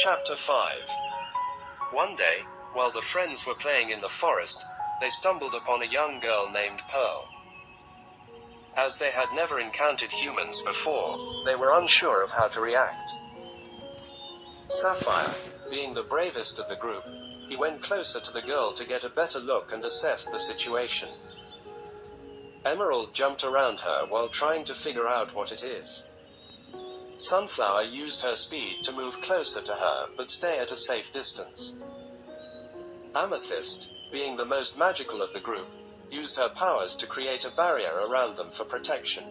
Chapter 5. One day, while the friends were playing in the forest, they stumbled upon a young girl named Pearl. As they had never encountered humans before, they were unsure of how to react. Sapphire, being the bravest of the group, he went closer to the girl to get a better look and assess the situation. Emerald jumped around her while trying to figure out what it is. Sunflower used her speed to move closer to her but stay at a safe distance. Amethyst, being the most magical of the group, used her powers to create a barrier around them for protection.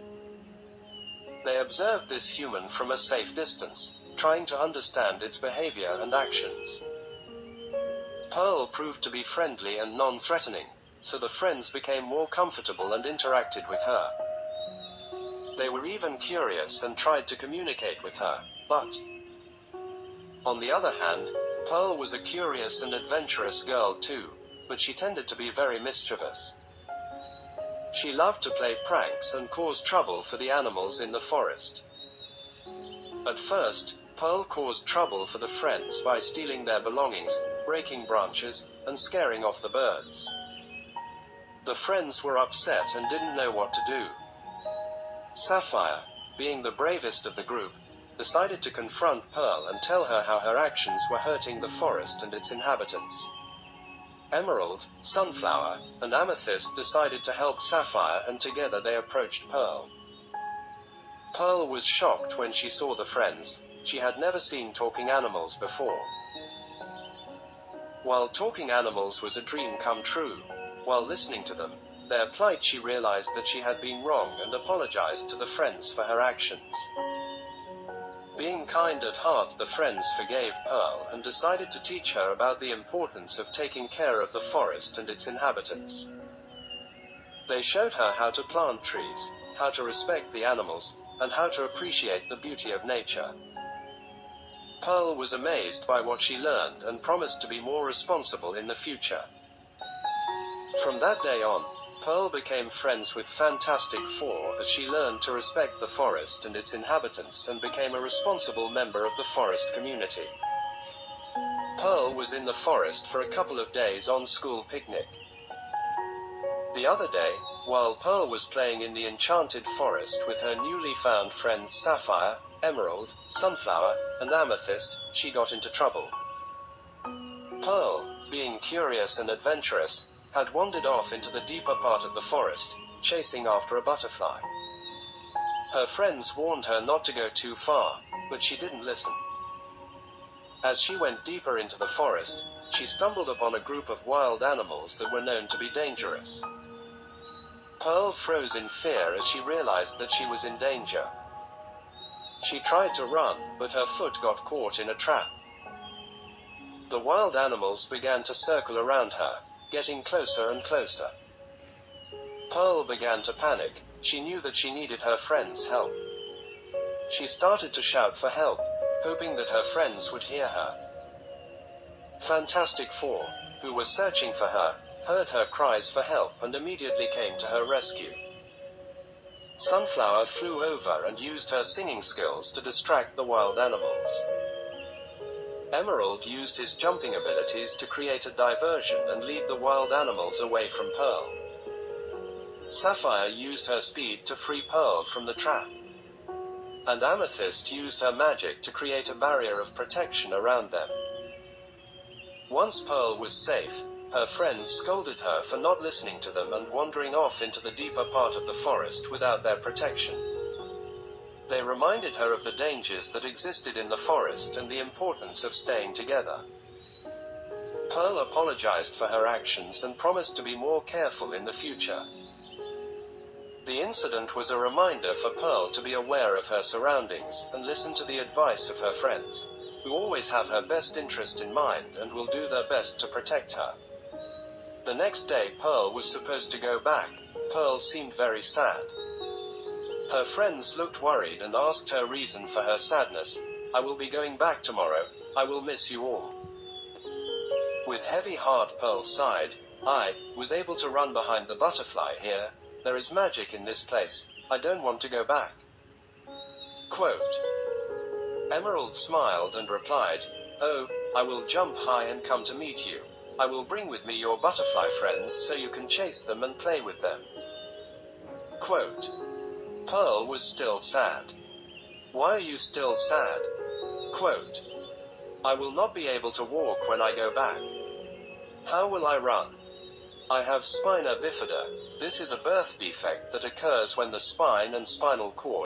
They observed this human from a safe distance, trying to understand its behavior and actions. Pearl proved to be friendly and non-threatening, so the friends became more comfortable and interacted with her. They were even curious and tried to communicate with her, but on the other hand, Pearl was a curious and adventurous girl too, but she tended to be very mischievous. She loved to play pranks and cause trouble for the animals in the forest. At first, Pearl caused trouble for the friends by stealing their belongings, breaking branches, and scaring off the birds. The friends were upset and didn't know what to do. Sapphire, being the bravest of the group, decided to confront Pearl and tell her how her actions were hurting the forest and its inhabitants. Emerald, Sunflower, and Amethyst decided to help Sapphire, and together they approached Pearl. Pearl was shocked when she saw the friends. She had never seen talking animals before. While talking animals was a dream come true, while listening to them, their plight, she realized that she had been wrong and apologized to the friends for her actions. Being kind at heart, the friends forgave Pearl and decided to teach her about the importance of taking care of the forest and its inhabitants. They showed her how to plant trees, how to respect the animals, and how to appreciate the beauty of nature. Pearl was amazed by what she learned and promised to be more responsible in the future. From that day on, Pearl became friends with Fantastic Four as she learned to respect the forest and its inhabitants and became a responsible member of the forest community. Pearl was in the forest for a couple of days on school picnic. The other day, while Pearl was playing in the enchanted forest with her newly found friends Sapphire, Emerald, Sunflower, and Amethyst, she got into trouble. Pearl, being curious and adventurous, had wandered off into the deeper part of the forest, chasing after a butterfly. Her friends warned her not to go too far, but she didn't listen. As she went deeper into the forest, she stumbled upon a group of wild animals that were known to be dangerous. Pearl froze in fear as she realized that she was in danger. She tried to run, but her foot got caught in a trap. The wild animals began to circle around her, getting closer and closer. Pearl began to panic. She knew that she needed her friends' help. She started to shout for help, hoping that her friends would hear her. Fantastic Four, who were searching for her, heard her cries for help and immediately came to her rescue. Sunflower flew over and used her singing skills to distract the wild animals. Emerald used his jumping abilities to create a diversion and lead the wild animals away from Pearl. Sapphire used her speed to free Pearl from the trap. And Amethyst used her magic to create a barrier of protection around them. Once Pearl was safe, her friends scolded her for not listening to them and wandering off into the deeper part of the forest without their protection. They reminded her of the dangers that existed in the forest and the importance of staying together. Pearl apologized for her actions and promised to be more careful in the future. The incident was a reminder for Pearl to be aware of her surroundings and listen to the advice of her friends, who always have her best interest in mind and will do their best to protect her. The next day Pearl was supposed to go back. Pearl seemed very sad. Her friends looked worried and asked her reason for her sadness. "I will be going back tomorrow. I will miss you all." With heavy heart Pearl sighed. "I was able to run behind the butterfly here. There is magic in this place. I don't want to go back." Quote. Emerald smiled and replied, "Oh, I will jump high and come to meet you. I will bring with me your butterfly friends so you can chase them and play with them." Quote. Pearl was still sad. "Why are you still sad?" Quote. "I will not be able to walk when I go back. How will I run? I have spina bifida. This is a birth defect that occurs when the spine and spinal cord